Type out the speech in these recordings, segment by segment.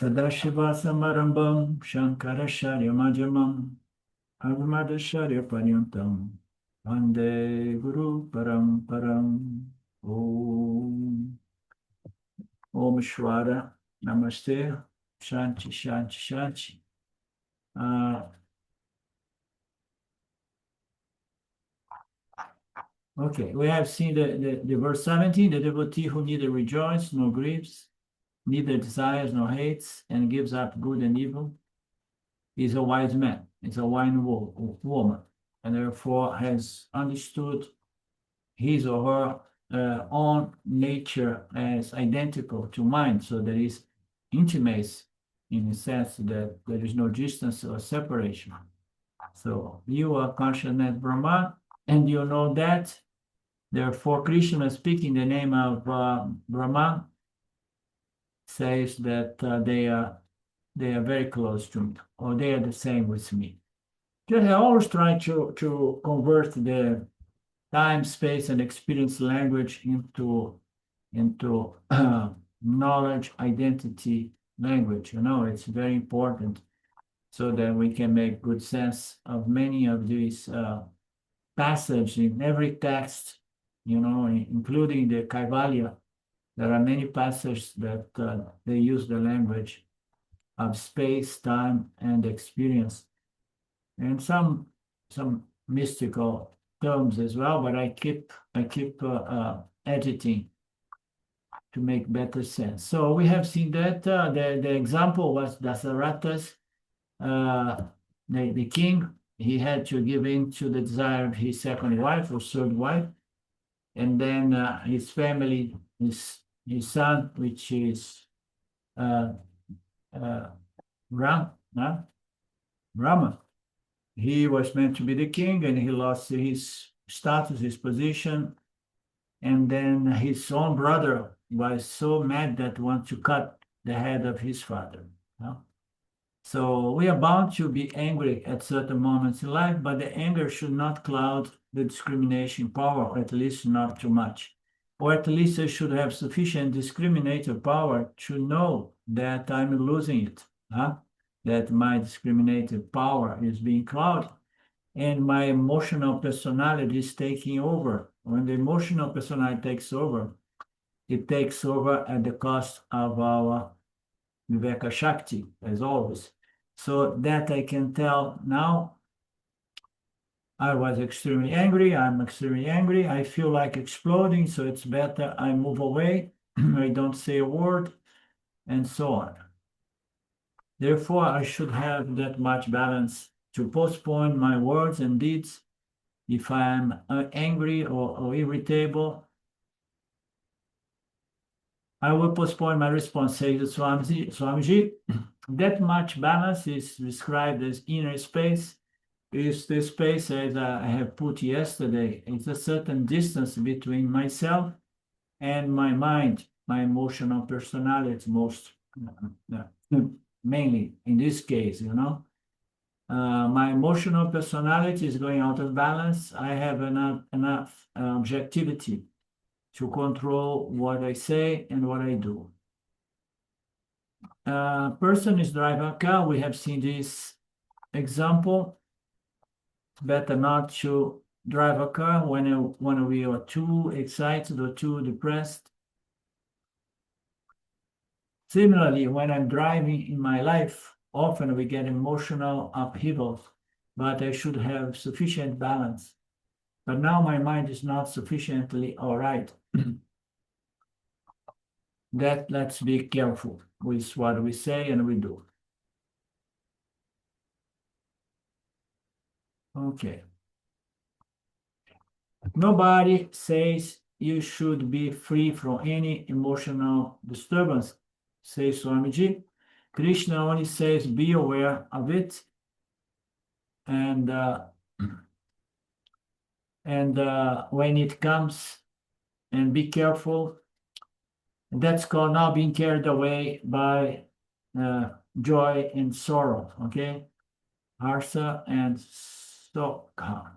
Sadashivasamarambam Shankaracharya Madhyamam Arvimadacharya Paryantam Vande Guru Paramparam Om Om Shwara Namaste Shanti Shanti Shanti. Okay, we have seen the verse 17, the devotee who neither rejoices nor grieves, neither desires nor hates, and gives up good and evil, is a wise man, is a wise woman, and therefore has understood his or her own nature as identical to mine. So there is intimacy in the sense that there is no distance or separation. So you are consciousness Brahman, and you know that. Therefore, Krishna, speaking the name of Brahman, says that they are very close to me, or they are the same with me. Just I always try to convert the time, space, and experience language into knowledge, identity language. You know, it's very important so that we can make good sense of many of these passages in every text, you know, including the Kaivalya. There are many passages that they use the language of space, time, and experience, and some mystical terms as well. But I keep editing to make better sense. So we have seen that the example was Dasarata's, the king. He had to give in to the desire of his second wife or third wife, and then his family, his son, which is Rama. He was meant to be the king, and he lost his status, his position, and then his own brother was so mad that wanted to cut the head of his father. You know? So we are bound to be angry at certain moments in life, but the anger should not cloud the discrimination power, or at least not too much. Or at least I should have sufficient discriminator power to know that I'm losing it, that my discriminative power is being clouded and my emotional personality is taking over. When the emotional personality takes over, it takes over at the cost of our Viveka Shakti, as always. So that I can tell now, I was extremely angry, I'm extremely angry, I feel like exploding, so it's better I move away, I don't say a word, and so on. Therefore, I should have that much balance to postpone my words and deeds if I'm angry or irritable. I will postpone my response, says Swamiji. That much balance is described as inner space. Is the space, as I have put yesterday, it's a certain distance between myself and my mind, my emotional personality, mainly in this case, you know. My emotional personality is going out of balance. I have enough objectivity to control what I say and what I do. Person is driving a car. We have seen this example. It's better not to drive a car when we are too excited or too depressed. Similarly, when I'm driving in my life, often we get emotional upheavals, but I should have sufficient balance. But now my mind is not sufficiently all right. That let's be careful with what we say and we do. Okay. Nobody says you should be free from any emotional disturbance, says Swamiji. Krishna only says be aware of it and when it comes, and be careful. That's called now being carried away by joy and sorrow, okay? Harsa and Sokha.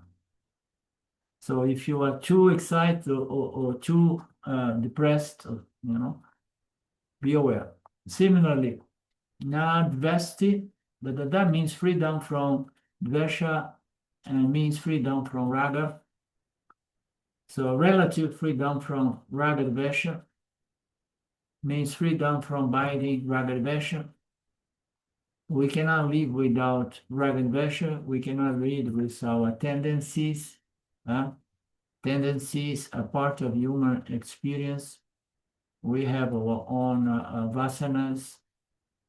So if you are too excited or too depressed, you know, be aware. Similarly, Nadvesti, that means freedom from dvesha and means freedom from raga. So relative freedom from raga dvesha means freedom from binding raga dvesha. We cannot live without raga dvesha. We cannot live with our tendencies. Tendencies are part of human experience. We have our own vasanas,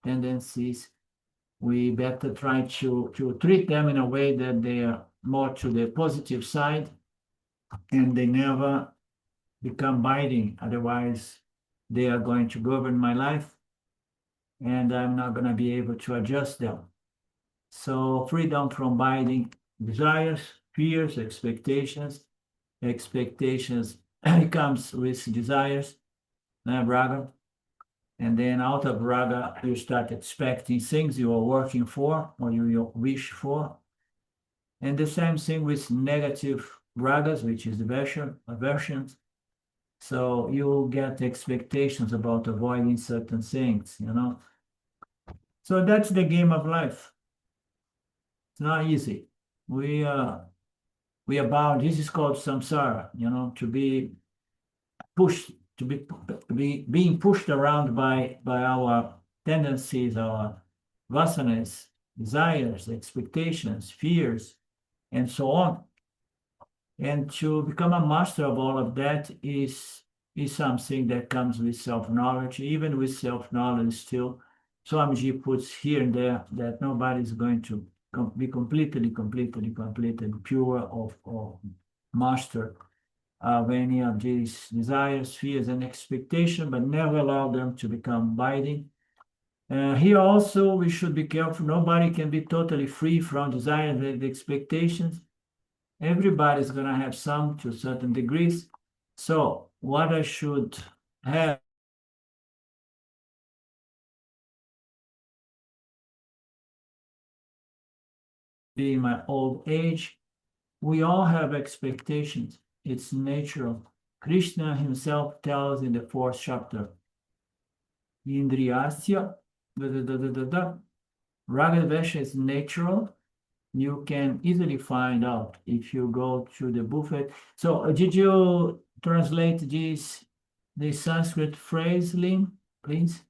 tendencies. We better try to treat them in a way that they are more to the positive side and they never become binding. Otherwise, they are going to govern my life and I'm not going to be able to adjust them. So freedom from binding desires, fears, expectations. Expectations comes with desires, raga. And then out of raga, you start expecting things you are working for or you wish for. And the same thing with negative ragas, which is aversions. So you get expectations about avoiding certain things, So that's the game of life. It's not easy. We are bound. This is called samsara, to be pushed, to be being pushed around by our tendencies, our vasanas, desires, expectations, fears, and so on. And to become a master of all of that is something that comes with self-knowledge. Even with self-knowledge, still, Swamiji puts here and there that nobody is going to be completely pure or master of any of these desires, fears, and expectations, but never allow them to become binding. Here also, we should be careful. Nobody can be totally free from desires and expectations. Everybody's going to have some to certain degrees. So what I should have be in my old age, we all have expectations. It's natural. Krishna himself tells in the 4th chapter, Indriyasya, Ragadvesha is natural. You can easily find out if you go to the buffet. So did you translate this Sanskrit phrase, Lynn, please?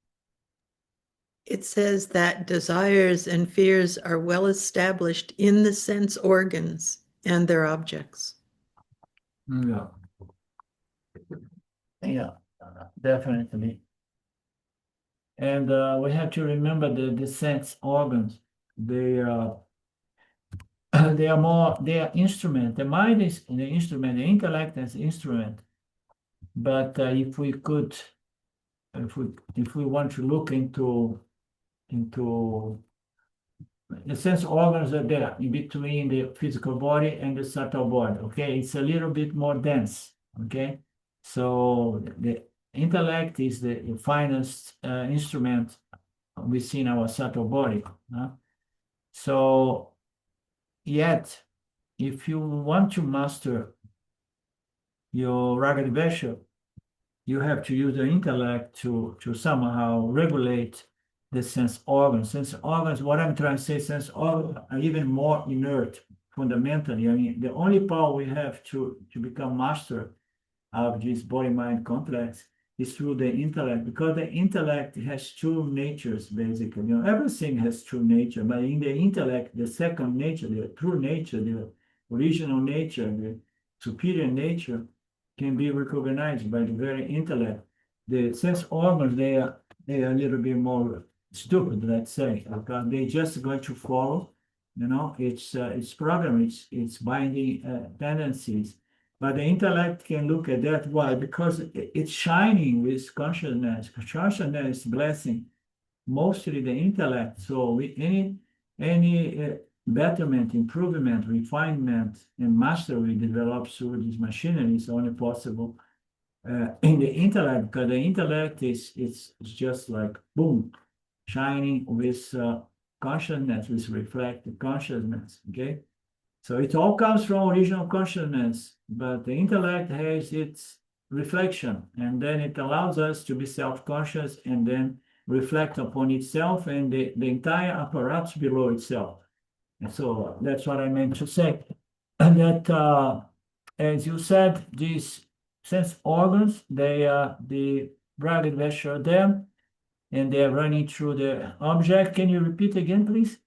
It says that desires and fears are well established in the sense organs and their objects. Yeah. Yeah, definitely. And we have to remember the sense organs. They are they are instrument. The mind is the instrument, the intellect is instrument. But if we want to look into the sense organs are there in between the physical body and the subtle body. Okay, it's a little bit more dense. Okay, so the intellect is the finest instrument within our subtle body. So, yet, if you want to master your ragadvesha, you have to use the intellect to somehow regulate the sense organs. Sense organs, what I'm trying to say, sense organs are even more inert fundamentally. I mean, the only power we have to become master of this body-mind complex is through the intellect, because the intellect has two natures, basically. Everything has true nature, but in the intellect, the second nature, the true nature, the original nature, the superior nature, can be recognized by the very intellect. The sense organs, they are a little bit more stupid, let's say, because they just going to follow, it's program, it's binding tendencies. But the intellect can look at that. Why? Because it's shining with consciousness. Consciousness is blessing mostly the intellect. So any betterment, improvement, refinement, and mastery developed through this machinery is only possible in the intellect, because the intellect is just like boom, shining with consciousness, with reflected consciousness. Okay. So it all comes from original consciousness, but the intellect has its reflection, and then it allows us to be self-conscious and then reflect upon itself and the entire apparatus below itself. And so that's what I meant to say. And that, as you said, these sense organs, they are the bragged vesture of them, and they're running through the object. Can you repeat again, please?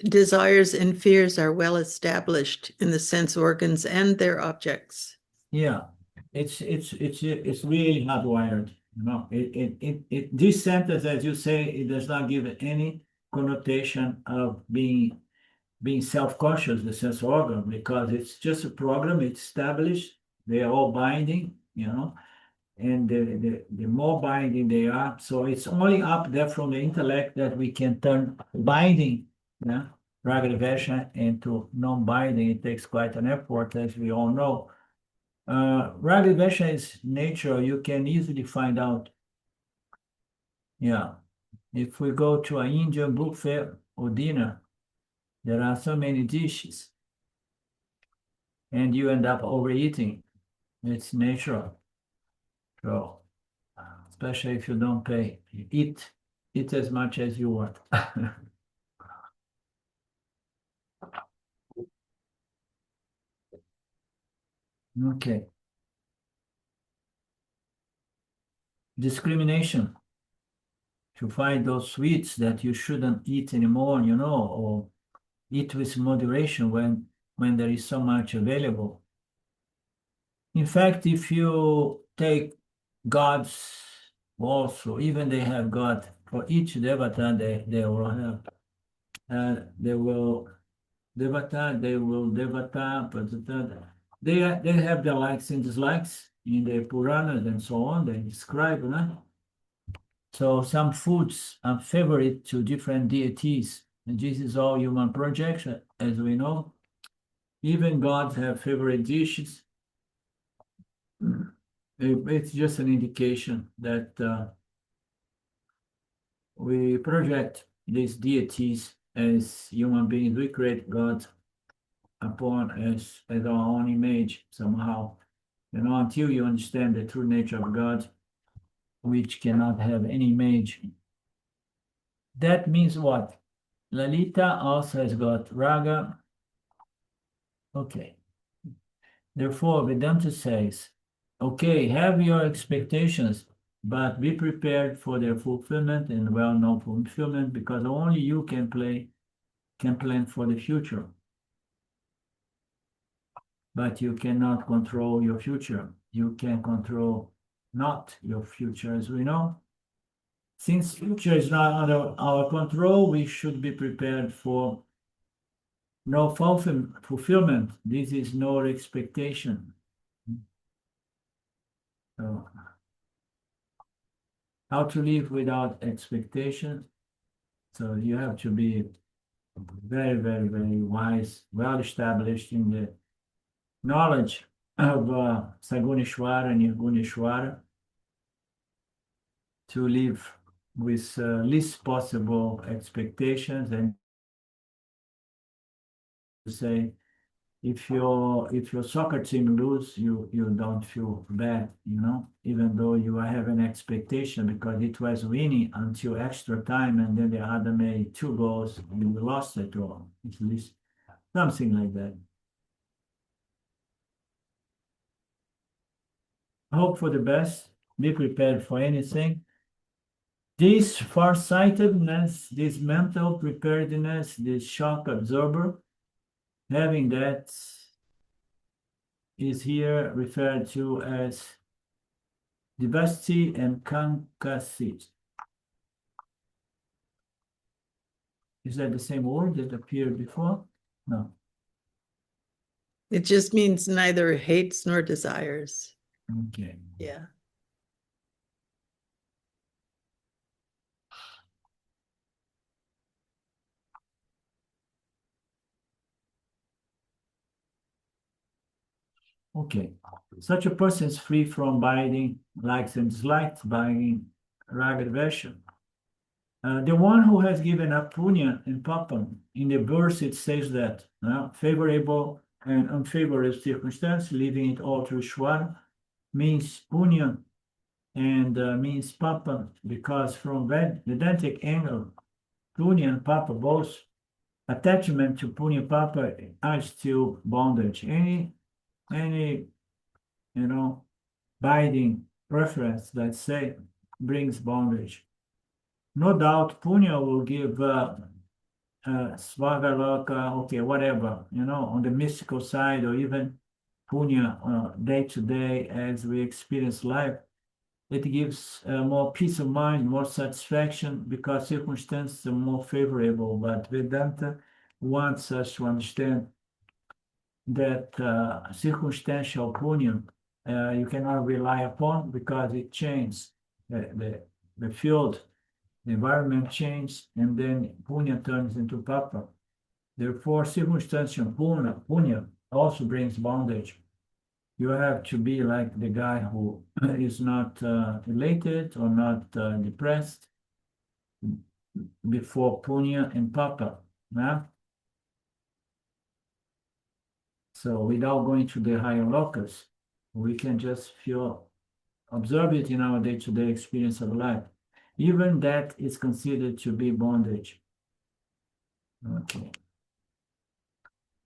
Desires and fears are well established in the sense organs and their objects. Yeah, it's really hardwired. You know, this sentence, as you say, it does not give any connotation of being self-conscious, the sense organ, because it's just a program, it's established, they are all binding, you know, and the more binding they are, so it's only up there from the intellect that we can turn binding, yeah, raga into non-binding. It takes quite an effort, as we all know. Raga is nature, you can easily find out. Yeah, if we go to an Indian buffet or dinner, there are so many dishes, and you end up overeating. It's natural. So, especially if you don't pay, you eat as much as you want. Okay. Discrimination. To find those sweets that you shouldn't eat anymore, you know, or eat with moderation when there is so much available. In fact, if you take gods also, even they have God, for each devata they will have, they will devata, they have their likes and dislikes in the Puranas and so on, they describe, no? So some foods are favorite to different deities, and this is all human projection, as we know. Even gods have favorite dishes. It's just an indication that we project these deities as human beings. We create God upon as our own image somehow. You know, until you understand the true nature of God, which cannot have any image. That means what? Lalita also has got raga. Okay. Therefore, Vedanta says, okay, have your expectations, but be prepared for their fulfillment and well-known fulfillment, because only you can plan for the future. But you cannot control your future. You can control not your future, as we know. Since future is not under our control, we should be prepared for no fulfillment. This is no expectation. So, how to live without expectation? So you have to be very, very, very wise, well established in the knowledge of Sagunishwara and Nirgunishwara to live with least possible expectations, and say, if your soccer team lose, you don't feel bad, you know, even though you have an expectation because it was winning until extra time, and then the other made 2 goals and you lost it, or at least something like that. Hope for the best, be prepared for anything. This farsightedness, this mental preparedness, this shock absorber, having that is here referred to as diversity and concassity. Is that the same word that appeared before? No. It just means neither hates nor desires. Okay. Yeah. Okay. Such a person is free from binding, likes and dislikes, binding, ragged version. The one who has given up punya and papam, in the verse it says that favorable and unfavorable circumstance, leaving it all to Shwara, means punya and means papa because from Vedantic angle, punya and papa both attachment to punya papa are still bondage. Any binding preference, let's say, brings bondage. No doubt, punya will give svagaloka, okay, whatever, on the mystical side, or even punya day to day as we experience life. It gives more peace of mind, more satisfaction because circumstances are more favorable. But Vedanta wants us to understand that circumstantial punya you cannot rely upon because it changes. The field, the environment changes, and then punya turns into papa. Therefore, circumstantial punya also brings bondage. You have to be like the guy who is not elated or not depressed before punya and papa. Yeah? So without going to the higher locus, we can just observe it in our day-to-day experience of life. Even that is considered to be bondage. Okay.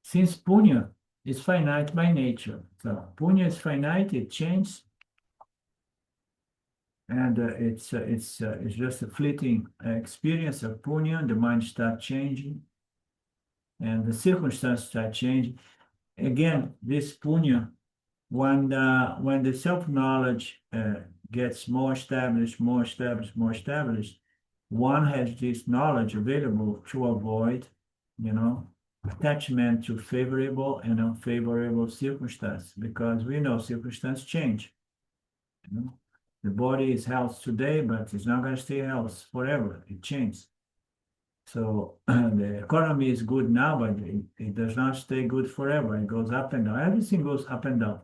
Since punya is finite by nature, so punya is finite, it changes, and it's just a fleeting experience of punya. The mind starts changing, and the circumstances start changing. Again, this punya, when the self-knowledge gets more established, one has this knowledge available to avoid, attachment to favorable and unfavorable circumstances, because we know circumstances change. The body is health today, but it's not going to stay health forever. It changes. So the economy is good now, but it does not stay good forever. It goes up and down. Everything goes up and down.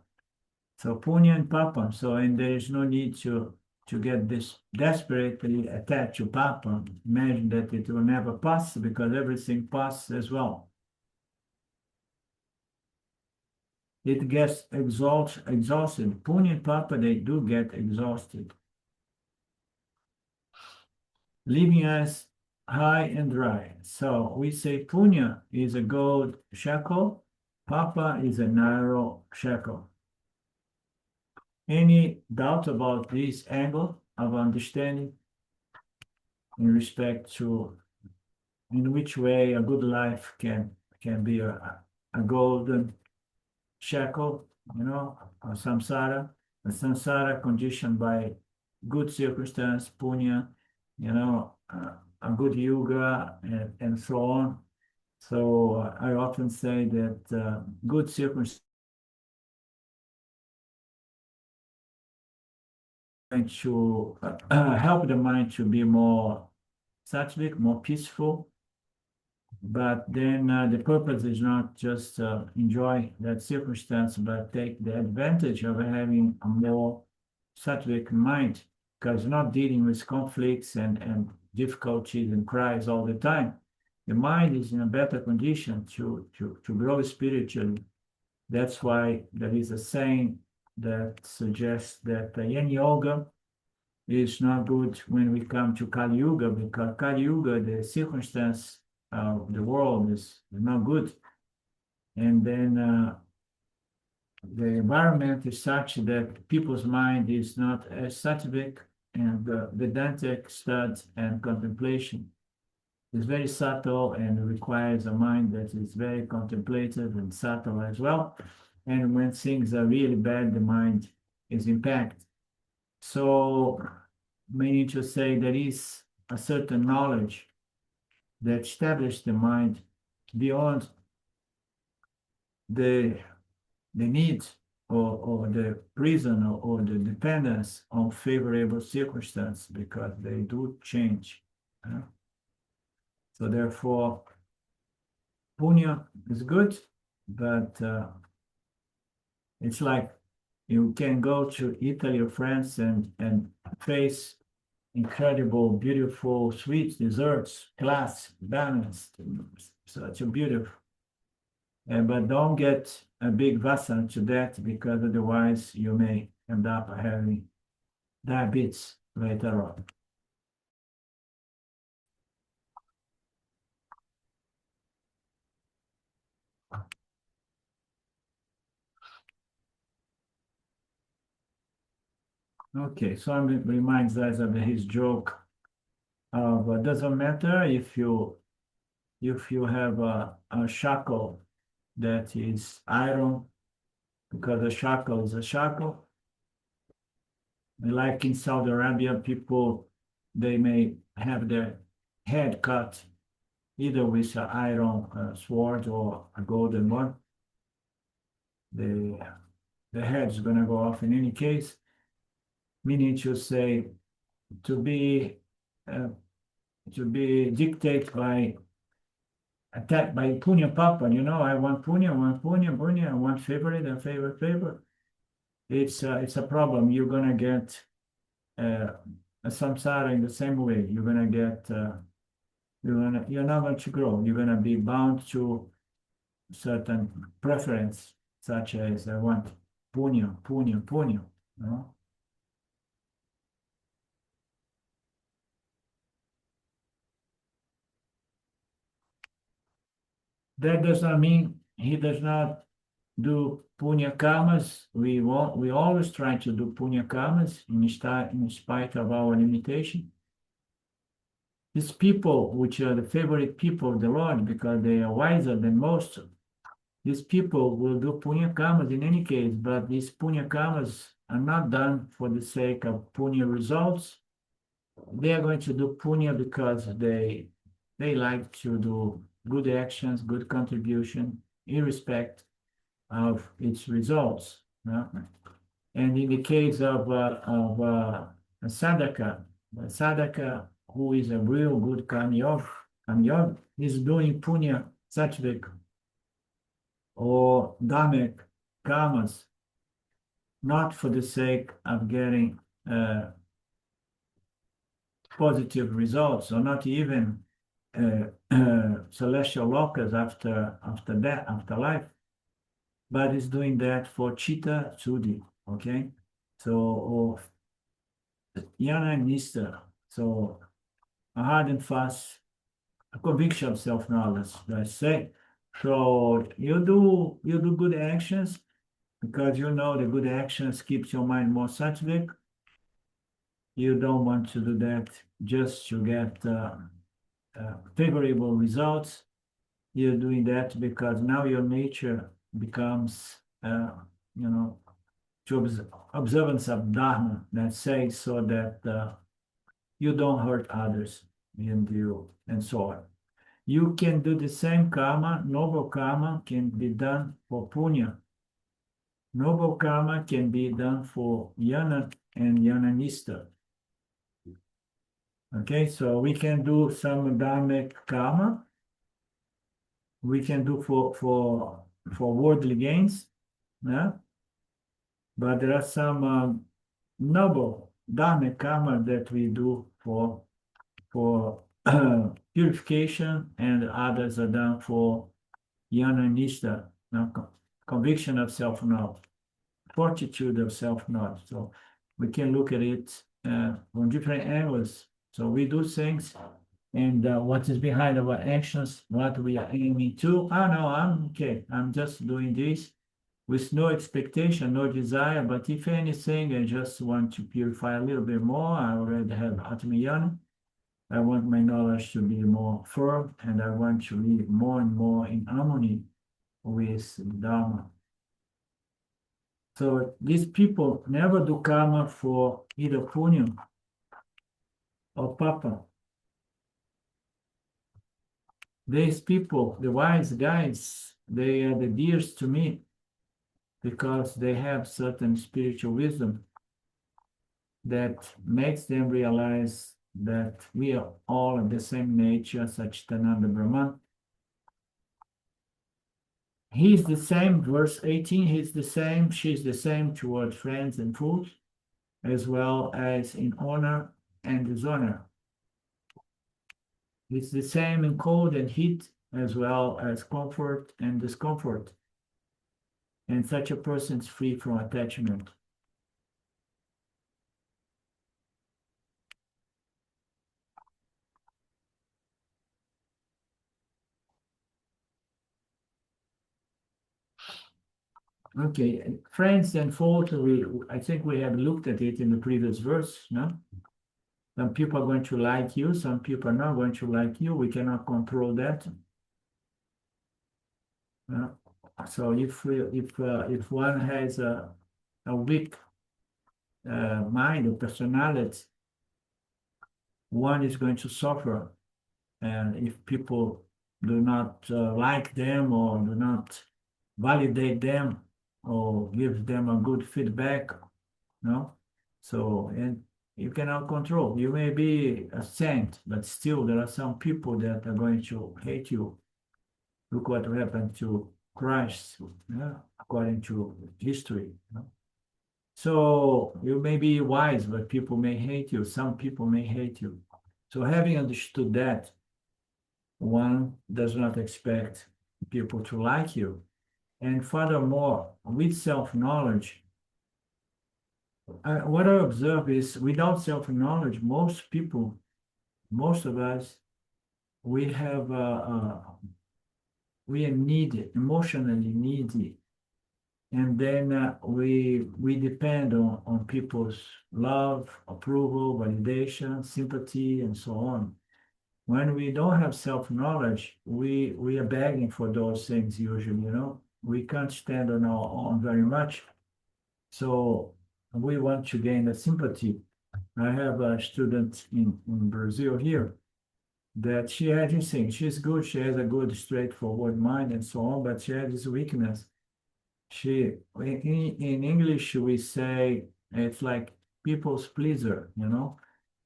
So punya and papa. And there is no need to get this desperately attached to papa. Imagine that it will never pass because everything passes as well. It gets exhausted. Punya and papa, they do get exhausted, leaving us high and dry. So we say punya is a gold shekel, papa is a narrow shekel. Any doubt about this angle of understanding in respect to in which way a good life can be a golden shekel, a samsara conditioned by good circumstance, punya, a good yoga, and so on. So I often say that good circumstance to help the mind to be more sattvic, more peaceful. But then the purpose is not just enjoy that circumstance, but take the advantage of having a more sattvic mind, because not dealing with conflicts and difficulties and cries all the time. The mind is in a better condition to grow spiritually. That's why there is a saying that suggests that yin yoga is not good when we come to Kali Yuga, because Kali Yuga, the circumstance of the world is not good. And then the environment is such that people's mind is not as sattvic, and Vedantic study and contemplation is very subtle and requires a mind that is very contemplative and subtle as well. And when things are really bad, the mind is impacted. So meaning to say there is a certain knowledge that establishes the mind beyond the need or the prison or the dependence on favorable circumstances, because they do change. So therefore, punya is good, but it's like you can go to Italy or France and face incredible, beautiful sweets, desserts, class, balanced, such a beautiful. But don't get a big vasana to that, because otherwise you may end up having diabetes later on. Okay, so it reminds us of his joke of doesn't matter if you have a shackle that is iron, because a shackle is a shackle. Like in Saudi Arabia, people, they may have their head cut either with an iron sword or a golden one. The, the head is going to go off in any case, meaning to say to be uh, dictated by attacked by punya papa, I want punya, I want favorite, and favorite. It's a problem. You're gonna get a samsara in the same way. You're gonna get you're not going to grow. You're gonna be bound to certain preference, such as I want punya, punya. That does not mean he does not do punya karmas. We always try to do punya karmas in spite of our limitation. These people, which are the favorite people of the Lord, because they are wiser than most, these people will do punya karmas in any case, but these punya karmas are not done for the sake of punya results. They are going to do punya because they like to do good actions, good contribution, irrespective of its results. And in the case of a sadhaka who is a real good kamyog, is doing punya satvik or dhammic karmas, not for the sake of getting positive results, or not even celestial lokas after death, after life, but is doing that for chitta suddhi, okay? So, or yana and nista, so a hard and fast conviction of self-knowledge, let's say. So you do good actions because you know the good actions keeps your mind more sattvic. You don't want to do that just to get favorable results. You're doing that because now your nature becomes, to observance of dharma, let's say, so that you don't hurt others and so on. You can do the same karma, noble karma can be done for punya. Noble karma can be done for yana and yananista. Okay, so we can do some dharmic karma. We can do for worldly gains, yeah? But there are some noble dharmic karma that we do for purification, and others are done for yana nishta, conviction of self-knowledge, fortitude of self-knowledge. So we can look at it from different angles. So we do things, and what is behind our actions, what we are aiming to. Oh no, I'm okay. I'm just doing this with no expectation, no desire. But if anything, I just want to purify a little bit more. I already have Atmiyana. I want my knowledge to be more firm, and I want to live more and more in harmony with Dharma. So these people never do karma for either punya or papa. These people, the wise guys, they are the dearest to me because they have certain spiritual wisdom that makes them realize that we are all of the same nature, Satchitananda Brahman. He's the same, verse 18, he's the same, she's the same toward friends and fools, as well as in honor and dishonor. It's the same in cold and heat, as well as comfort and discomfort. And such a person is free from attachment. Okay, friends and fault, I think we have looked at it in the previous verse, no? Some people are going to like you, some people are not going to like you. We cannot control that. Uh, so if one has a weak mind or personality, one is going to suffer. And if people do not like them or do not validate them or give them a good feedback, no? So, and you cannot control. You may be a saint, but still there are some people that are going to hate you. Look what happened to Christ, yeah, according to history. So you may be wise, but people may hate you. Some people may hate you. So having understood that, one does not expect people to like you. And furthermore, with self-knowledge, what I observe is without self-knowledge, most people, most of us, we have, we are needy, emotionally needy. And then we depend on people's love, approval, validation, sympathy, and so on. When we don't have self-knowledge, we are begging for those things usually. We can't stand on our own very much. So we want to gain the sympathy. I have a student in Brazil here that she had this thing. She's good, she has a good, straightforward mind and so on, but she had this weakness. In English, we say it's like people's pleaser.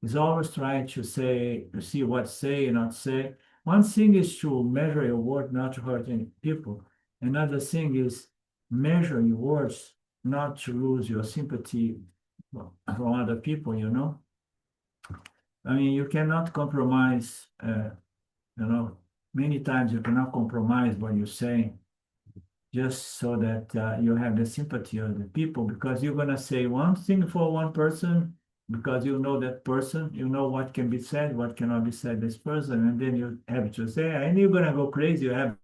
He's always trying to say, to see what say and not say. One thing is to measure your word, not to hurt any people. Another thing is measure your words, not to lose your sympathy from other people. I mean, you cannot compromise, many times you cannot compromise what you're saying just so that you have the sympathy of the people, because you're going to say one thing for one person because you know that person, you know what can be said, what cannot be said this person, and then you have to say, and you're going to go crazy. You have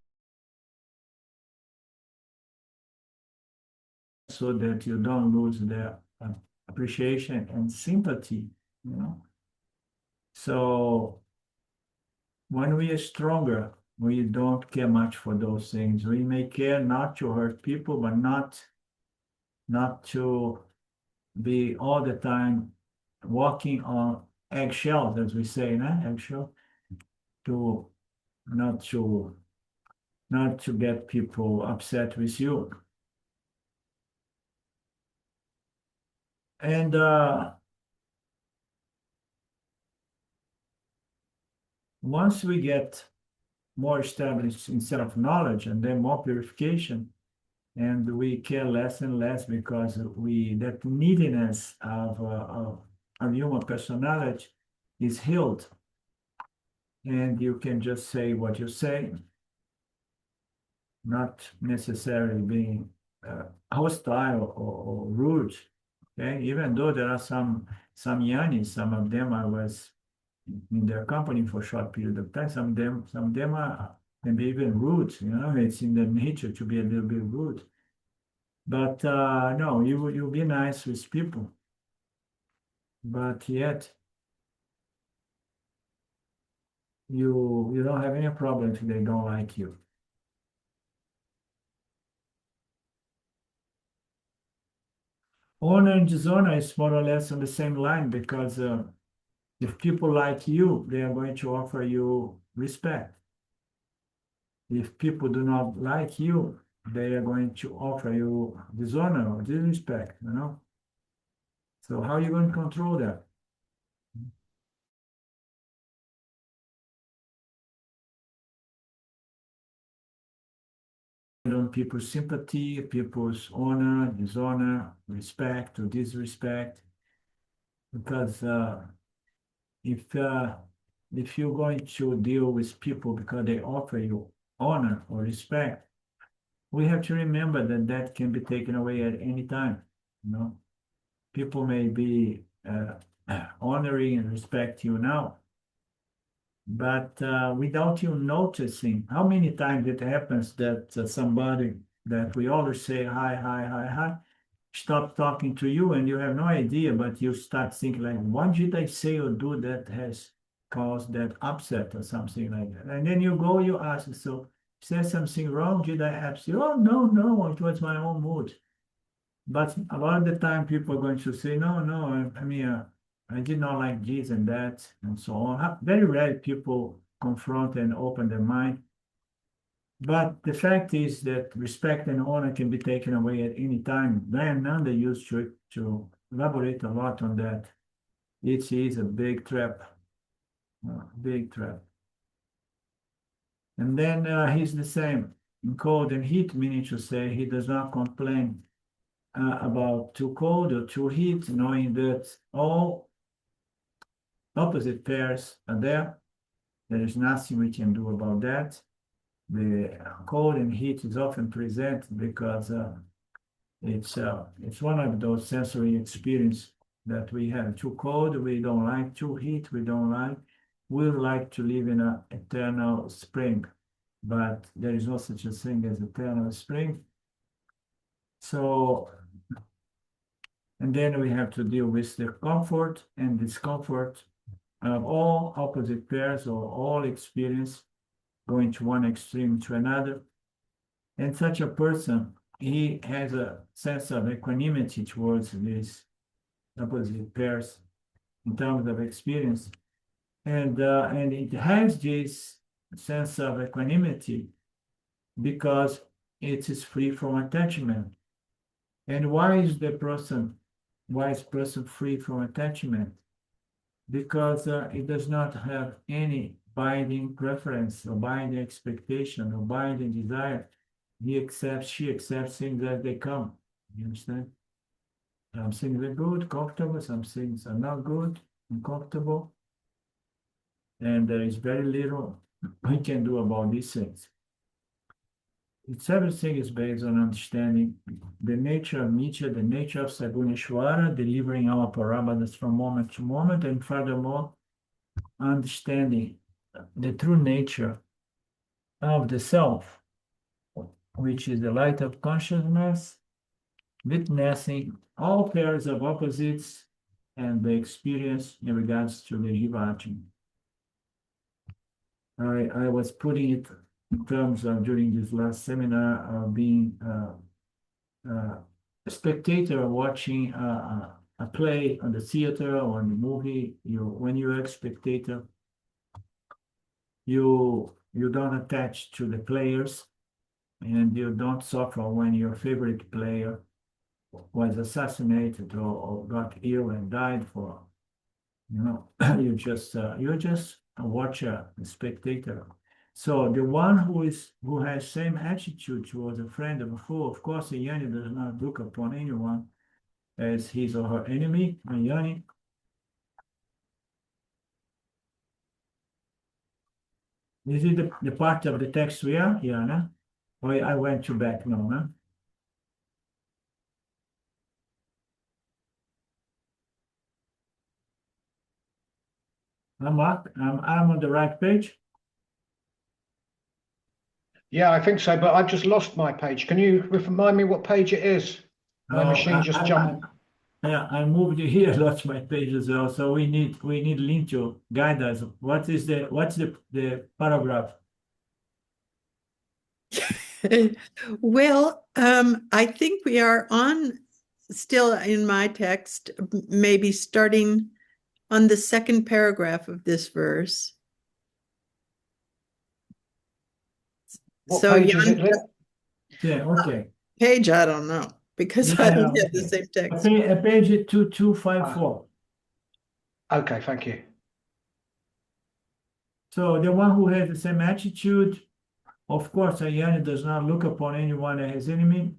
so that you don't lose their appreciation and sympathy. So when we are stronger, we don't care much for those things. We may care not to hurt people, but not to be all the time walking on eggshells, as we say, no? Eggshell, to not to not to get people upset with you. And once we get more established in self-knowledge and then more purification, and we care less and less because that neediness of human personality is healed, and you can just say what you say, not necessarily being hostile or rude. Okay, even though there are some Yanis, some of them I was in their company for a short period of time. Some of them can be even rude. It's in their nature to be a little bit rude. But no, you be nice with people, but yet you don't have any problem if they don't like you. Honor and dishonor is more or less on the same line, because if people like you, they are going to offer you respect. If people do not like you, they are going to offer you dishonor or disrespect. So how are you going to control that? On people's sympathy, people's honor, dishonor, respect or disrespect, because if uh, if you're going to deal with people because they offer you honor or respect, we have to remember that that can be taken away at any time. People may be honoring and respect you now, but without you noticing, how many times it happens that somebody that we always say hi, hi, hi, hi, stop talking to you and you have no idea, but you start thinking like, what did I say or do that has caused that upset or something like that? And then you go, you ask, so said something wrong? Did I upset you? Oh, no, no, it was my own mood. But a lot of the time people are going to say, no, no, I mean, I did not like this and that and so on. Very rare people confront and open their mind. But the fact is that respect and honor can be taken away at any time. Diane Nanda used to elaborate a lot on that. It is a big trap, big trap. And then he's the same in cold and heat, meaning to say he does not complain about too cold or too heat, knowing that all opposite pairs are there. There is nothing we can do about that. The cold and heat is often present because it's one of those sensory experience that we have. Too cold, we don't like. Too heat, we don't like. We would like to live in an eternal spring, but there is no such a thing as eternal spring. So, and then we have to deal with the comfort and discomfort of all opposite pairs or all experience going to one extreme to another. And such a person, he has a sense of equanimity towards these opposite pairs in terms of experience. And it has this sense of equanimity because it is free from attachment. And why is free from attachment? Because it does not have any binding preference or binding expectation or binding desire. She accepts things as they come. You understand? Some things are good, comfortable, some things are not good, uncomfortable. And there is very little we can do about these things. Everything is based on understanding the nature of Nietzsche, the nature of Saguneshwara, delivering our parabadas from moment to moment, and furthermore, understanding the true nature of the self, which is the light of consciousness, witnessing all pairs of opposites and the experience in regards to the Jivati. I was putting it in terms of during this last seminar being a spectator watching a play on the theater or in the movie. When you're a spectator, you don't attach to the players, and you don't suffer when your favorite player was assassinated or got ill and died for, you're just a watcher, a spectator. So the one who has same attitude towards a friend of a foe, of course, a Yanni does not look upon anyone as his or her enemy. A Yanni is it the part of the text we are? Yeah, no? Or I went to back, no, no? I'm on the right page. Yeah, I think so, but I've just lost my page. Can you remind me what page it is? My machine just jumped. Yeah, I moved here, lost my page as well. So we need Lynn to guide us. What's the paragraph? Well, I think we are on still in my text, maybe starting on the second paragraph of this verse. What page is it, Lynn? Yeah, okay. Page, I don't know, because I don't have the same text. Page 2254. Okay, thank you. So the one who has the same attitude, of course, Ayani does not look upon anyone as his enemy.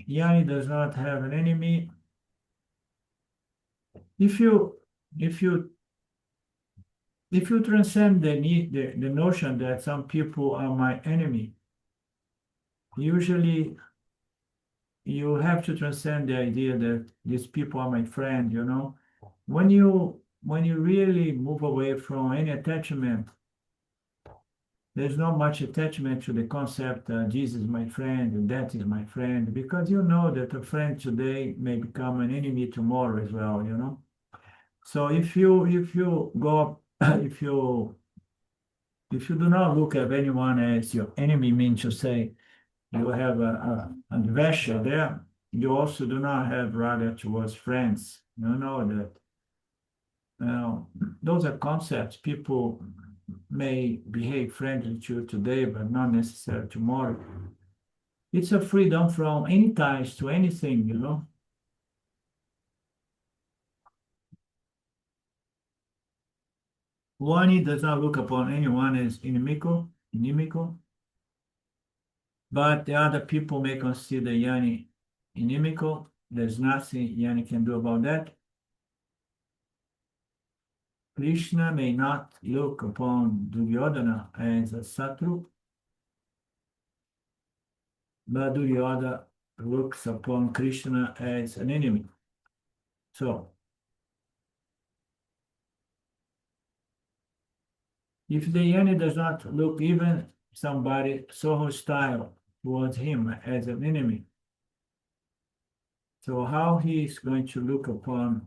Yanni does not have an enemy. If you transcend the notion that some people are my enemy, usually you have to transcend the idea that these people are my friend, When you really move away from any attachment, there's not much attachment to the concept, Jesus is my friend and that is my friend, because you know that a friend today may become an enemy tomorrow as well, you know. So if you go if you do not look at anyone as your enemy, means to say you have an adversary there, you also do not have rather towards friends. You know that those are concepts. People may behave friendly to you today, but not necessarily tomorrow. It's a freedom from any ties to anything, you know. One does not look upon anyone as inimical, but the other people may consider Yanni inimical. There's nothing Yanni can do about that. Krishna may not look upon Duryodhana as a Satru, but Duryodhana looks upon Krishna as an enemy. So, if the Yanni does not look even somebody so hostile towards him as an enemy, so how he is going to look upon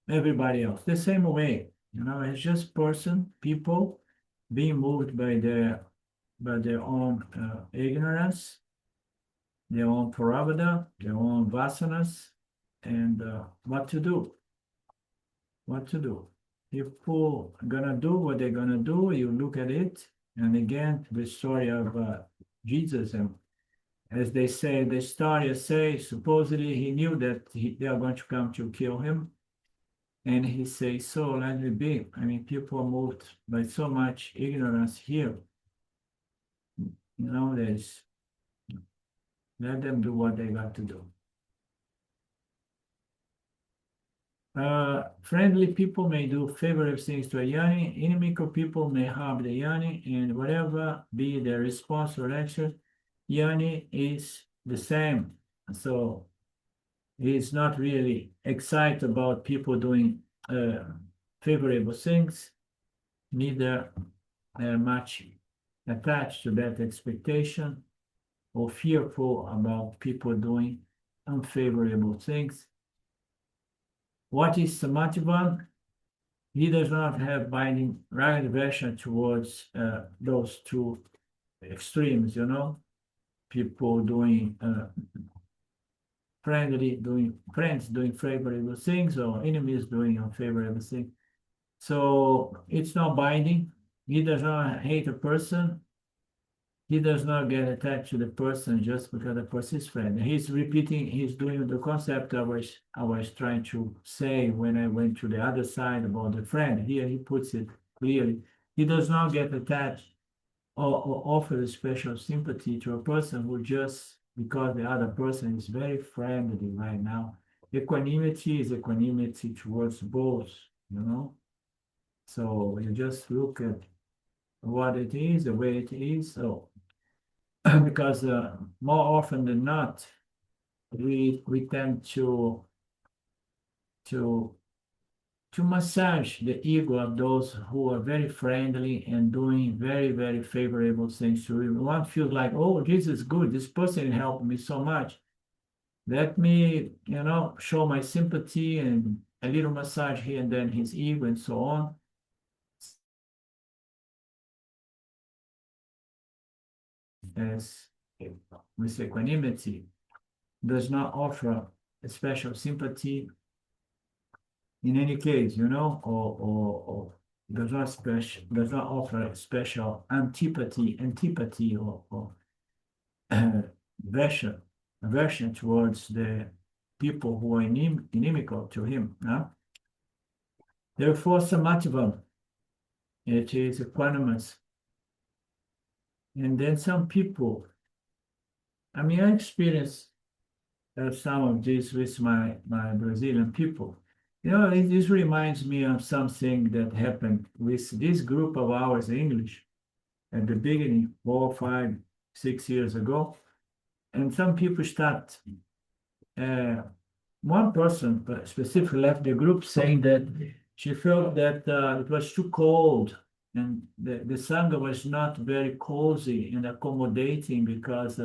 everybody else? The same way, you know, it's just people being moved by their own ignorance, their own prarabdha, their own vasanas, and what to do. If people are gonna do what they're gonna do, you look at it, and again, the story of Jesus, and as they say, the story says, supposedly he knew that they are going to come to kill him, and he says, so let it be. I mean, people are moved by so much ignorance here. You know, let them do what they got to do. Friendly people may do favorable things to a Yanni. Inimical people may harm the Yanni, and whatever be their response or action, Yanni is the same. So he's not really excited about people doing favorable things, neither much attached to that expectation or fearful about people doing unfavorable things. What is Samatyavan? He does not have binding aversion towards those two extremes, you know, people doing friends doing favorable things or enemies doing unfavorable things. So it's not binding. He does not hate a person. He does not get attached to the person just because the person is friend. He's doing the concept I was trying to say when I went to the other side about the friend. Here he puts it clearly. He does not get attached or offer a special sympathy to a person who just because the other person is very friendly right now. Equanimity is equanimity towards both, you know. So you just look at what it is, the way it is. So because more often than not, we tend to massage the ego of those who are very friendly and doing very, very favorable things to you. One feels like, oh, this is good. This person helped me so much. Let me, you know, show my sympathy and a little massage here and then his ego and so on. As with equanimity, does not offer a special sympathy in any case, you know, or does not offer a special antipathy or aversion towards the people who are inimical to him. Therefore, Samatyavam, it is equanimous. And then some people, I mean, I experienced some of this with my Brazilian people. You know, this reminds me of something that happened with this group of ours in English at the beginning, 4, 5, 6 years ago. And some people start, one person specifically left the group saying that she felt that it was too cold and the Sangha was not very cozy and accommodating because,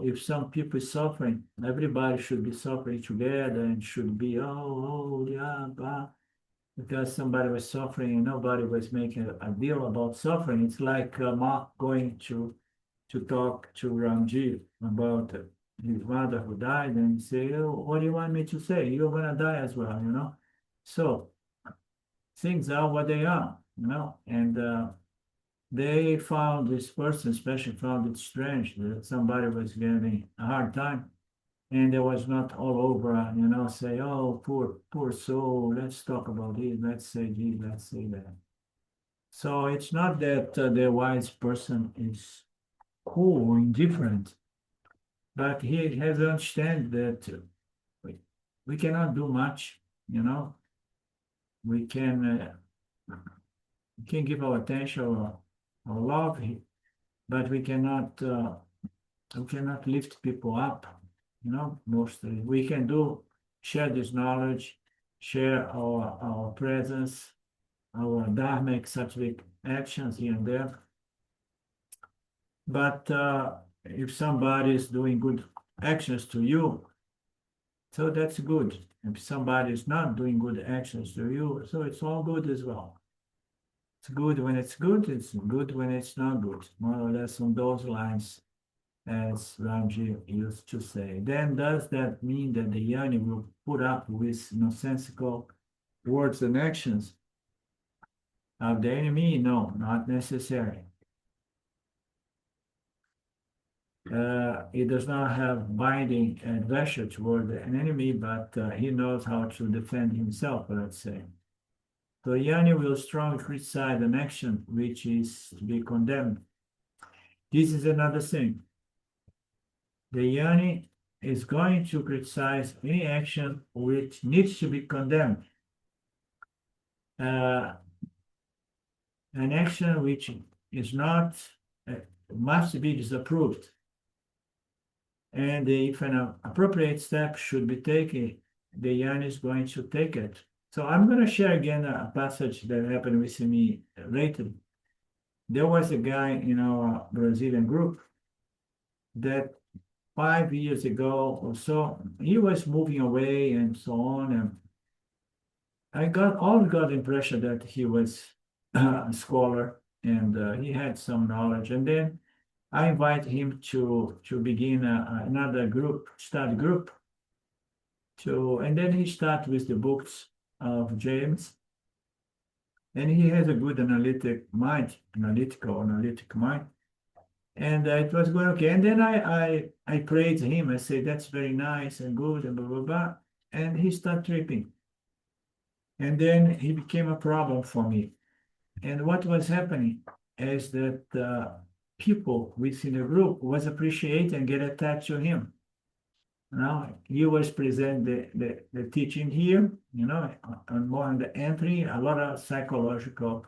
if some people is suffering, everybody should be suffering together and should be, yeah, bah. Because somebody was suffering and nobody was making a deal about suffering. It's like Mark going to talk to Ramji about his mother who died and say, oh, what do you want me to say? You're going to die as well. So things are what they are, and they found this person, especially found it strange that somebody was getting a hard time. And it was not all over, say, oh, poor soul, let's talk about it, let's say this, let's say that. So it's not that the wise person is cool or indifferent, but he has to understand that we cannot do much, we can give our attention or love, but we cannot lift people up, mostly. We can share this knowledge, share our presence, our dharmic, sattvic actions here and there. But if somebody is doing good actions to you, so that's good. If somebody is not doing good actions to you, so it's all good as well. It's good when it's good, it's good when it's not good. More or less on those lines, as Ramji used to say. Then does that mean that the Jnani will put up with nonsensical words and actions of the enemy? No, not necessary. He does not have binding adventure toward an enemy, but he knows how to defend himself, let's say. So Jnani will strongly criticize an action which is to be condemned. This is another thing. The Jnani is going to criticize any action which needs to be condemned. An action which is not, must be disapproved. And if an appropriate step should be taken, the Jnani is going to take it. So I'm going to share again a passage that happened with me lately. There was a guy in our Brazilian group that 5 years ago or so, he was moving away and so on. And I always got the impression that he was a scholar and he had some knowledge. And then I invite him to begin another study group. And then he started with the books of James. And he has a good analytic mind. And it was going okay. And then I praised him. I said, that's very nice and good and blah, blah, blah. And he started tripping. And then he became a problem for me. And what was happening is that people within the group was appreciate and get attached to him. Now, he was present the teaching here, on more on the entry, a lot of psychological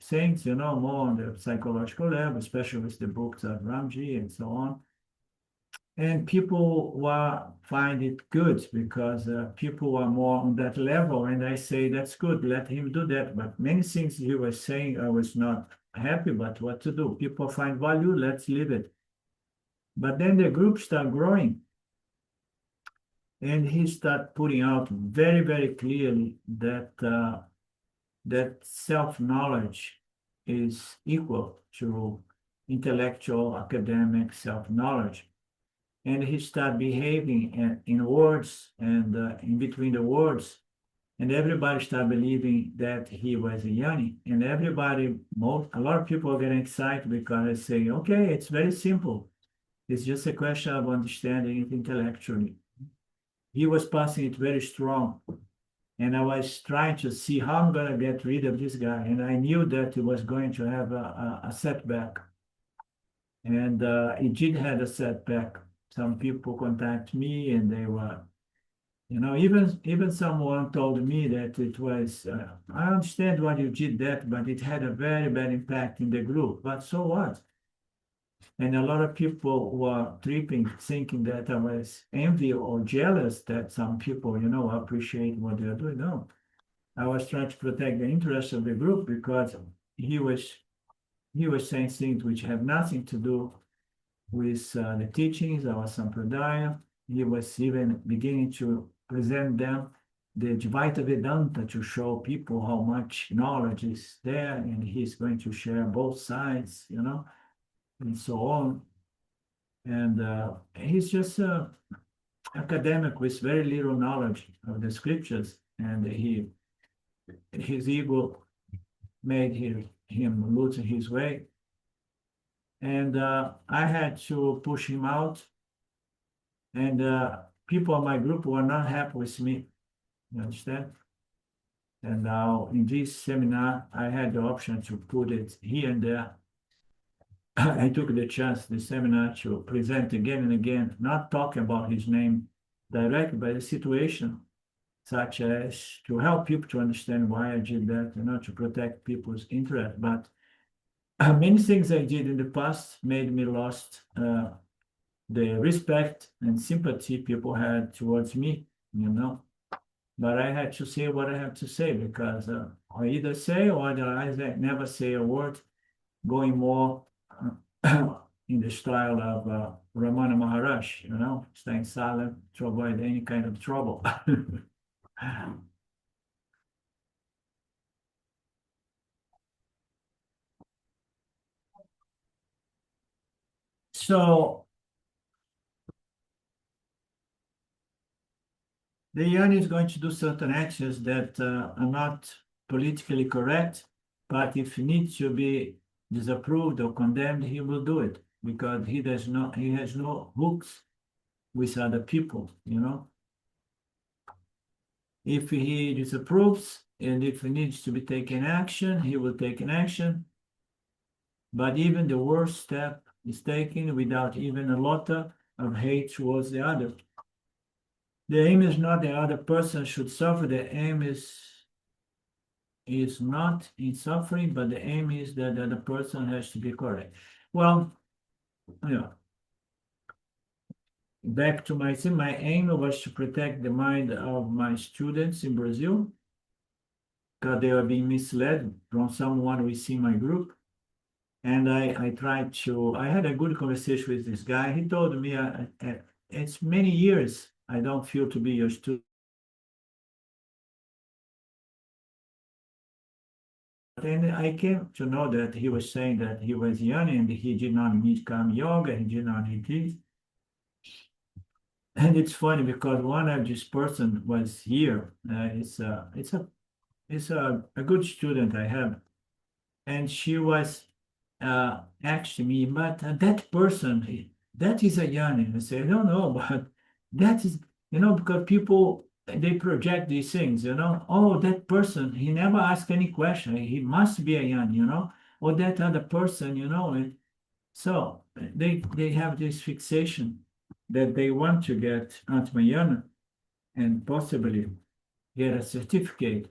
things, more on the psychological level, especially with the books of Ramji and so on. And people find it good because people are more on that level. And I say, that's good, let him do that. But many things he was saying, I was not happy, but what to do? People find value, let's leave it. But then the group started growing. And he started putting out very, very clearly that that self-knowledge is equal to intellectual, academic self-knowledge. And he started behaving in words and in between the words. And everybody started believing that he was a Jnani. And a lot of people are getting excited because they say, okay, it's very simple. It's just a question of understanding it intellectually. He was passing it very strong. And I was trying to see how I'm going to get rid of this guy. And I knew that he was going to have a setback. And it did have a setback. Some people contact me and they were, even someone told me that it was, I understand why you did that, but it had a very bad impact in the group. But so what? And a lot of people were tripping, thinking that I was envy or jealous that some people, appreciate what they're doing. No, I was trying to protect the interests of the group because he was saying things which have nothing to do with the teachings of Sampradaya. He was even beginning to present them the Advaita Vedanta to show people how much knowledge is there, and he's going to share both sides, and so on. And he's just an academic with very little knowledge of the scriptures, and his ego made him lose his way. And I had to push him out, and people in my group were not happy with me. You understand? And now in this seminar, I had the option to put it here and there. I took the chance, the seminar, to present again and again, not talk about his name directly, but the situation, such as to help people to understand why I did that, to protect people's interest. But many things I did in the past made me lost the respect and sympathy people had towards me, But I had to say what I have to say because I either say or otherwise I never say a word, going more in the style of Ramana Maharaj, staying silent to avoid any kind of trouble. So the Yan is going to do certain actions that are not politically correct, but if he needs to be disapproved or condemned, he will do it because he has no hooks with other people, If he disapproves and if he needs to be taken action, he will take an action. But even the worst step is taken without even a iota of hate towards the other. The aim is not the other person should suffer. The aim is not in suffering, but the aim is that the other person has to be correct. Well, back to my aim was to protect the mind of my students in Brazil because they are being misled from someone within my group. And I tried to, I had a good conversation with this guy. He told me, it's many years I don't feel to be your student. And I came to know that he was saying that he was young and he did not need Karma Yoga, he did not need this. And it's funny because one of this person was here. It's a good student I have, and she was asking me, but that person, that is a Yanni. I said, I don't know, but that is, because people they project these things, Oh, that person, he never asked any question. He must be a Yanni, Or that other person, And so they have this fixation that they want to get Atmayana and possibly get a certificate,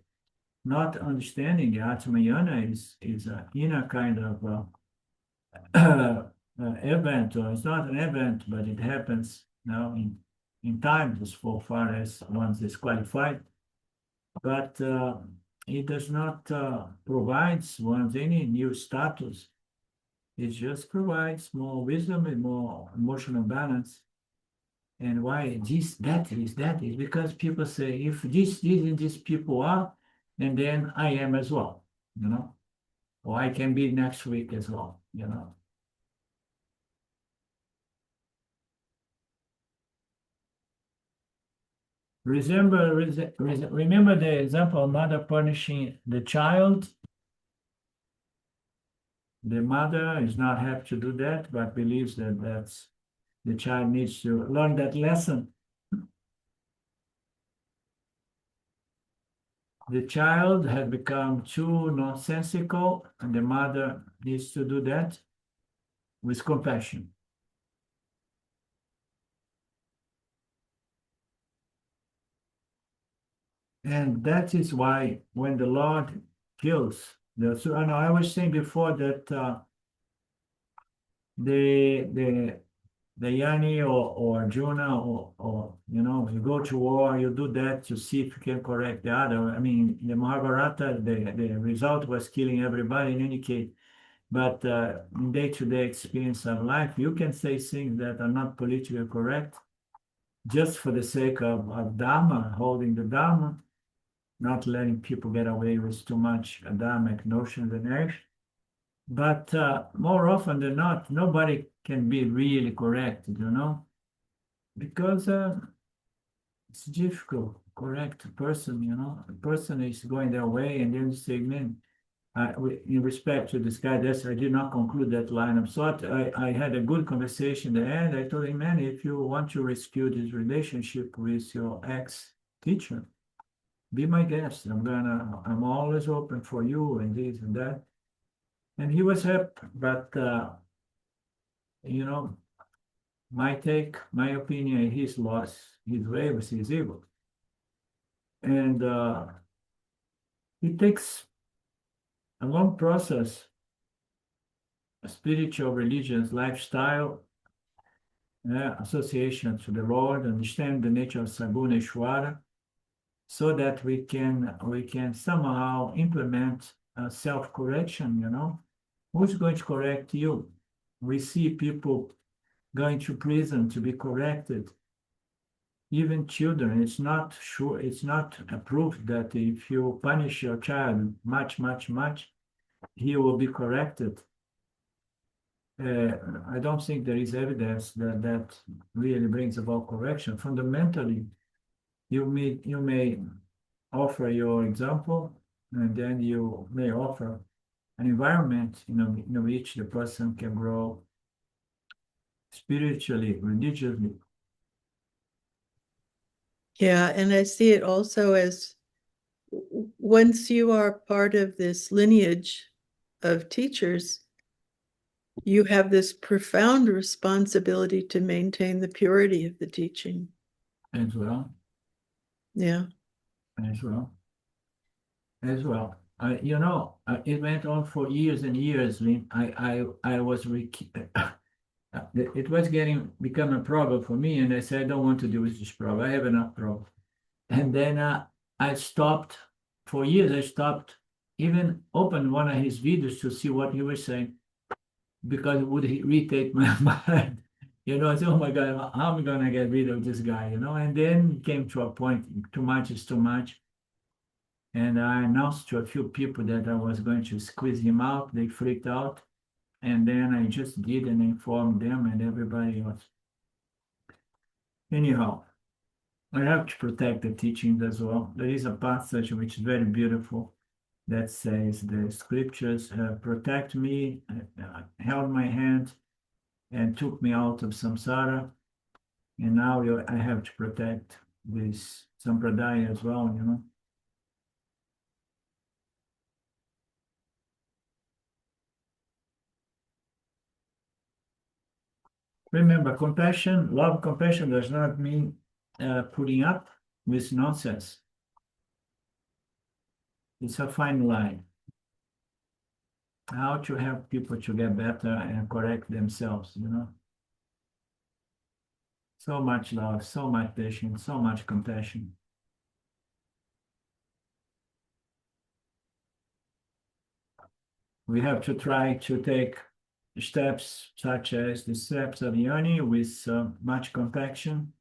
not understanding Atmayana is an inner kind of event, or it's not an event, but it happens now in time as far as one is qualified. But it does not provide one any new status. It just provides more wisdom and more emotional balance. And why that is because people say, if this, and these people are, and then I am as well, or I can be next week as well, Remember the example of mother punishing the child. The mother is not happy to do that, but believes that the child needs to learn that lesson. The child has become too nonsensical, and the mother needs to do that with compassion. And that is why when the Lord kills I was saying before that the the Yani or Arjuna or you go to war, you do that to see if you can correct the other. I mean, in the Mahabharata, the result was killing everybody in any case. But in day-to-day experience of life, you can say things that are not politically correct just for the sake of Dharma, holding the Dharma, not letting people get away with too much Dharmic notions and actions. But more often than not, nobody can be really corrected, because it's difficult to correct a person, A person is going their way, and then you say, man, in respect to this guy, I did not conclude that line of thought. I had a good conversation at the end. I told him, man, if you want to rescue this relationship with your ex-teacher, be my guest. I'm always open for you and this and that. And he was happy, but my take, my opinion, his loss, his way was his evil. And it takes a long process, a spiritual, religious lifestyle, association to the Lord, understand the nature of Saguna Ishwara, so that we can somehow implement self-correction, Who's going to correct you? We see people going to prison to be corrected. Even children, it's not approved that if you punish your child much, he will be corrected. I don't think there is evidence that really brings about correction. Fundamentally, you may offer your example, and then you may offer an environment in which the person can grow spiritually, religiously. Yeah, and I see it also as once you are part of this lineage of teachers, you have this profound responsibility to maintain the purity of the teaching. As well. Yeah. As well. It went on for years and years. I was it was become a problem for me, and I said, I don't want to deal with this problem. I have enough problem. And then I stopped for years. I stopped even open one of his videos to see what he was saying, because it would irritate my mind. I said, oh my God, how am I going to get rid of this guy? And then it came to a point, too much is too much. And I announced to a few people that I was going to squeeze him out. They freaked out. And then I just did and informed them and everybody else. Anyhow, I have to protect the teachings as well. There is a passage which is very beautiful that says the scriptures protect me, held my hand, and took me out of samsara. And now I have to protect this sampradaya as well. Remember, love compassion does not mean putting up with nonsense. It's a fine line. How to help people to get better and correct themselves, So much love, so much patience, so much compassion. We have to try to take steps such as the steps of Yani with much compassion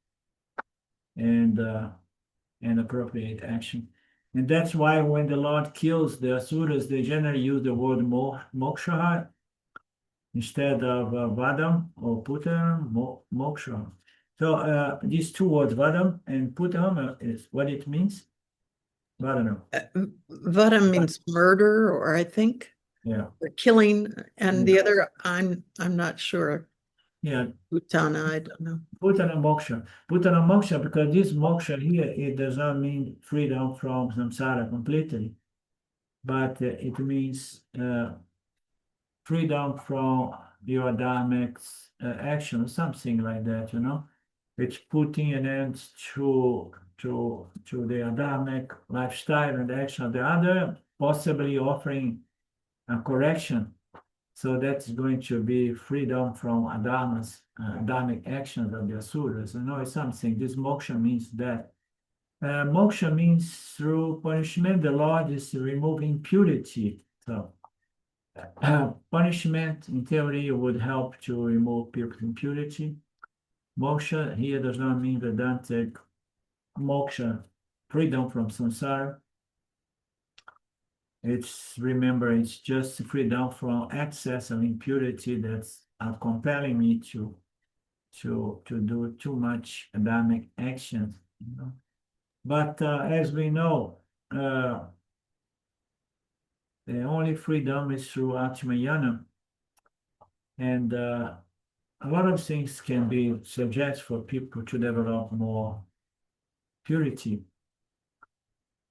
and appropriate action. And that's why when the Lord kills the asuras, they generally use the word moksha instead of vadam or putam, moksha. So these two words, vadam and putam, is what it means. Vadam. Vadam means murder, or I think. Yeah. Or killing, and the other I'm not sure. Yeah. Utana, I don't know. Putana moksha, because this moksha here, it does not mean freedom from samsara completely, but it means freedom from your dharmic action, something like that, It's putting an end to the dharmic lifestyle and action of the other, possibly offering a correction So that's going to be freedom from adharmas, dharmic actions of the asuras. It's something. This moksha means that. Moksha means through punishment, the Lord is removing purity. So punishment, in theory, would help to remove people's impurity. Moksha here does not mean Vedantic moksha, freedom from samsara. Remember, it's just freedom from excess of impurity that's compelling me to do too much Adamic actions. But as we know, the only freedom is through Atmayana. And a lot of things can be suggest for people to develop more purity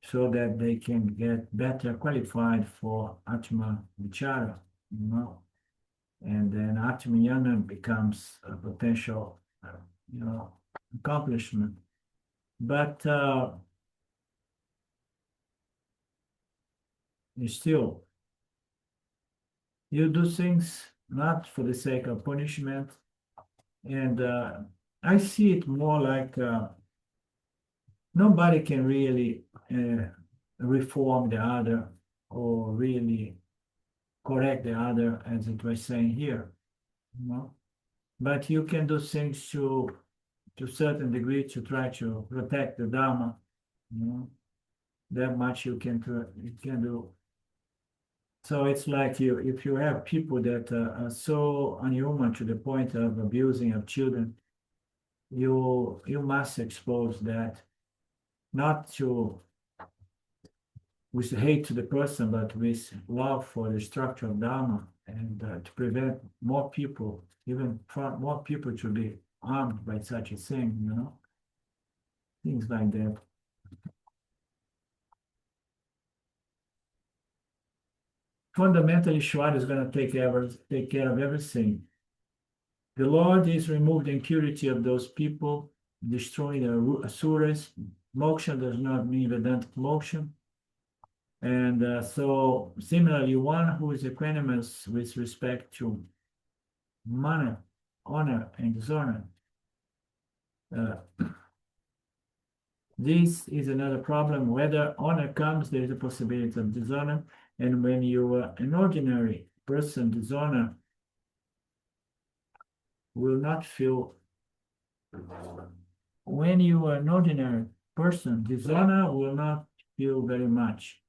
so that they can get better qualified for Atma Vichara, and then Atmayana becomes a potential, accomplishment. But still, you do things not for the sake of punishment, and I see it more like nobody can really reform the other or really correct the other, as it was saying here, But you can do things to a certain degree to try to protect the Dharma, That much you can do. So it's like if you have people that are so unhuman to the point of abusing of children, you must expose that, not with hate to the person, but with love for the structure of Dharma, and to prevent more people, even more people to be harmed by such a thing, things like that. Fundamentally, Ishvara is going to take care of everything. The Lord is removing the impurity of those people, destroying the asuras. Moksha does not mean Vedantic moksha. And so, similarly, one who is equanimous with respect to mana, honor, and dishonor. This is another problem. Whether honor comes, there is a possibility of dishonor. And when you are an ordinary person, dishonor will not feel. When you are an ordinary person, dishonor will not feel very much.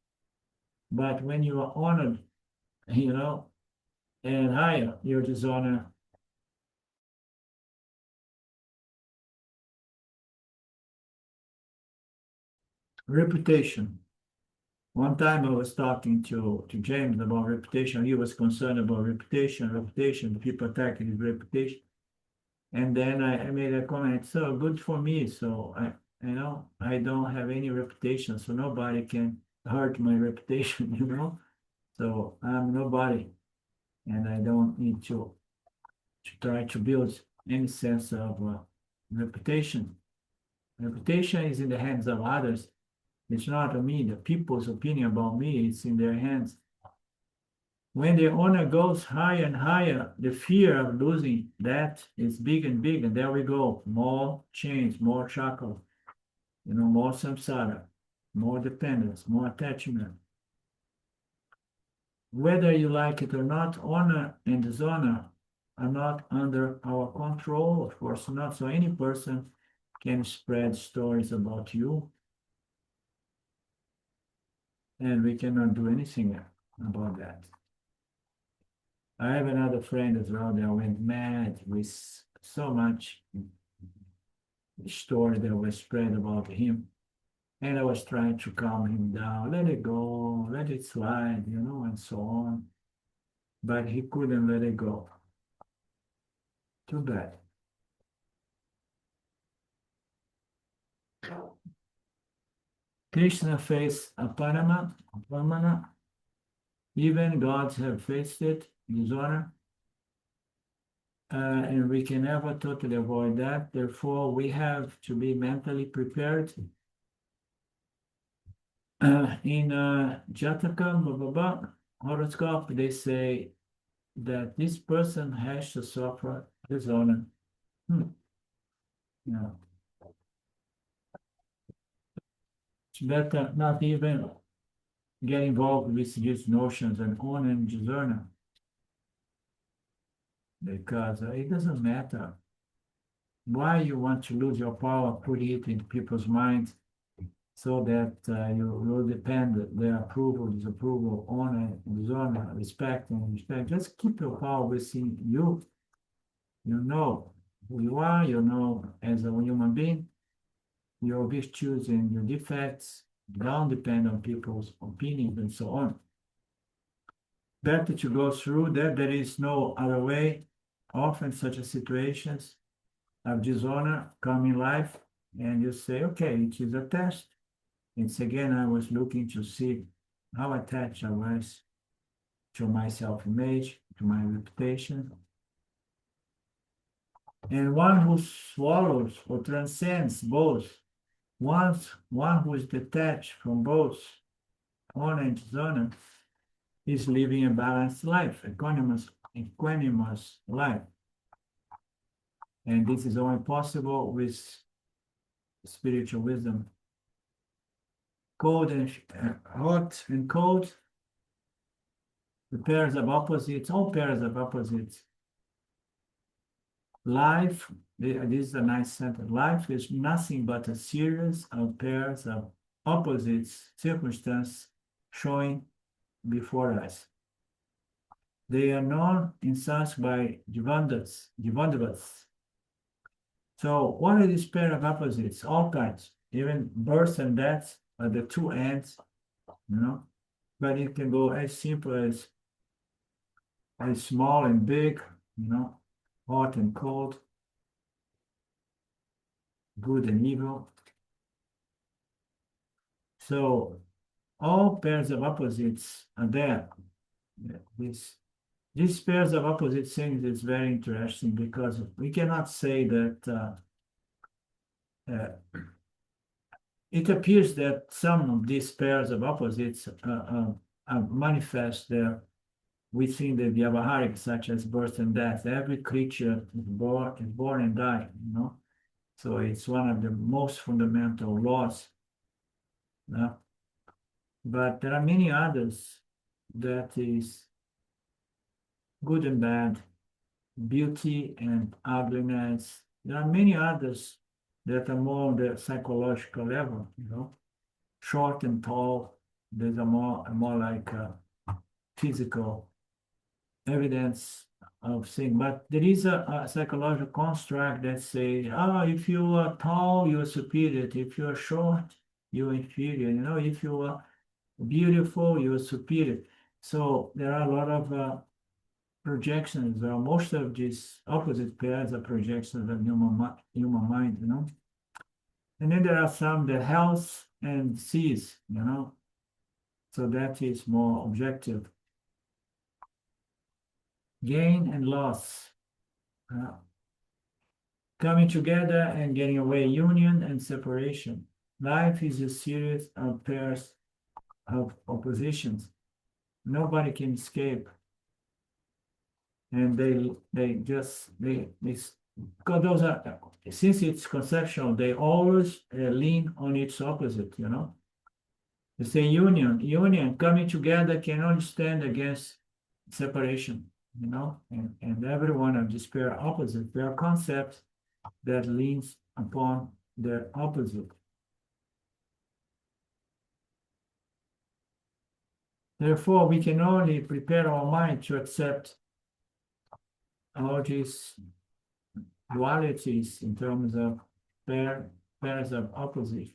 But when you are honored, and higher, your dishonor reputation. One time I was talking to James about reputation. He was concerned about reputation, people attacking his reputation. And then I made a comment, so good for me. So I don't have any reputation, so nobody can hurt my reputation, So I'm nobody, and I don't need to try to build any sense of reputation. Reputation is in the hands of others. It's not me, the people's opinion about me, it's in their hands. When the honor goes higher and higher, the fear of losing that is big and big, and there we go. More chains, more shackles, more samsara, more dependence, more attachment. Whether you like it or not, honor and dishonor are not under our control, of course not. So any person can spread stories about you, and we cannot do anything about that. I have another friend as well that went mad with so much story that was spread about him. And I was trying to calm him down, let it go, let it slide, and so on. But he couldn't let it go. Too bad. Krishna faced apamana. Even gods have faced it, dishonor. And we can never totally avoid that. Therefore, we have to be mentally prepared. In Jataka, horoscope, they say that this person has to suffer dishonor. Yeah. It's better not even get involved with these notions and honor and dishonor, because it doesn't matter why you want to lose your power, put it in people's minds so that you will depend their approval, disapproval, honor, dishonor, respect, and respect. Just keep your power within you. You know who you are, you know as a human being, your virtues and your defects don't depend on people's opinions and so on. Better to go through that. There is no other way. Often such situations of dishonor come in life, and you say, okay, it is a test. It's again, I was looking to see how attached I was to my self-image, to my reputation. And one who swallows or transcends both, one who is detached from both honor and dishonor, is living a balanced life, equanimous life. And this is only possible with spiritual wisdom. Cold and hot and cold, the pairs of opposites, all pairs of opposites. Life, this is a nice sentence. Life is nothing but a series of pairs of opposites, circumstances showing before us. They are known in science by Jivandavas. So what are these pair of opposites? All kinds, even birth and death are the two ends, but it can go as simple as small and big, hot and cold, good and evil. So all pairs of opposites are there. These pairs of opposite things is very interesting because we cannot say that it appears that some of these pairs of opposites manifest there within the Vyavaharic, such as birth and death. Every creature is born and die, So it's one of the most fundamental laws. But there are many others that is good and bad, beauty and ugliness. There are many others that are more on the psychological level, short and tall. There's a more like physical evidence of thing. But there is a psychological construct that says, if you are tall, you are superior. If you are short, you are inferior. If you are beautiful, you are superior. So there are a lot of projections, or most of these opposite pairs are projections of human mind, And then there are some that health and sees, So that is more objective. Gain and loss. Coming together and getting away, union and separation. Life is a series of pairs of oppositions. Nobody can escape. And they because those are, since it's conceptual, they always lean on its opposite, They say union coming together can only stand against separation, and every one of these pair opposites, they are concepts that leans upon their opposite. Therefore, we can only prepare our mind to accept all these dualities in terms of pairs of opposites.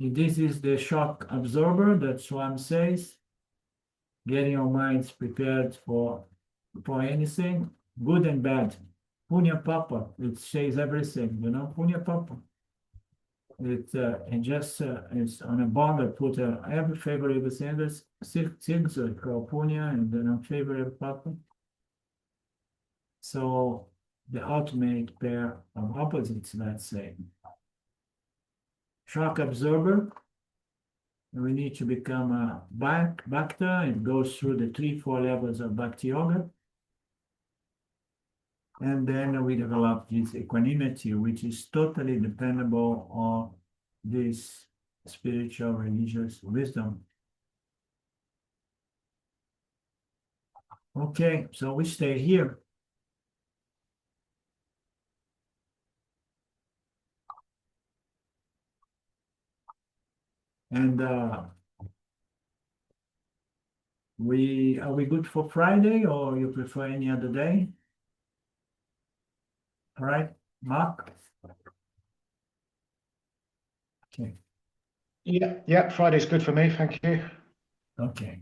This is the shock absorber that Swam says, getting our minds prepared for anything, good and bad. Punya Papa, it says everything, Punya Papa. It's on a bond I put every favorable signature called Punya and then unfavorable Papa. So the ultimate pair of opposites, let's say. Shock absorber, we need to become a Bhakta. It goes through the 3-4 levels of Bhakti Yoga. And then we develop this equanimity, which is totally dependable on this spiritual religious wisdom. Okay, so we stay here. And are we good for Friday, or you prefer any other day? All right, Mark? Okay, Yeah, Friday's good for me, thank you. okay.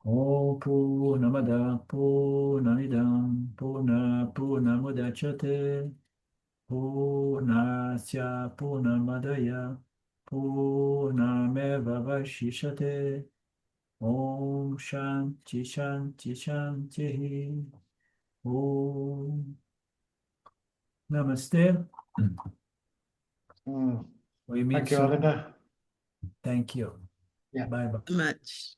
Om Purnamada Purnamidam Purnamudachyate Purnasya Purnamadaya Purnameva Vashishate Om Shanti Shanti Shanti Om Namaste. Mm. We meet Thank you, soon. Arlinda. Thank you. Yeah. Bye bye. Much.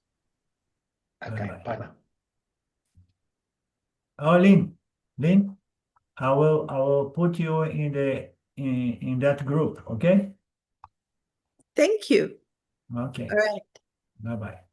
Okay, Bye-bye. bye now. Oh, Lynn, I will put you in the in that group, okay? Thank you. Okay. All right. Bye bye.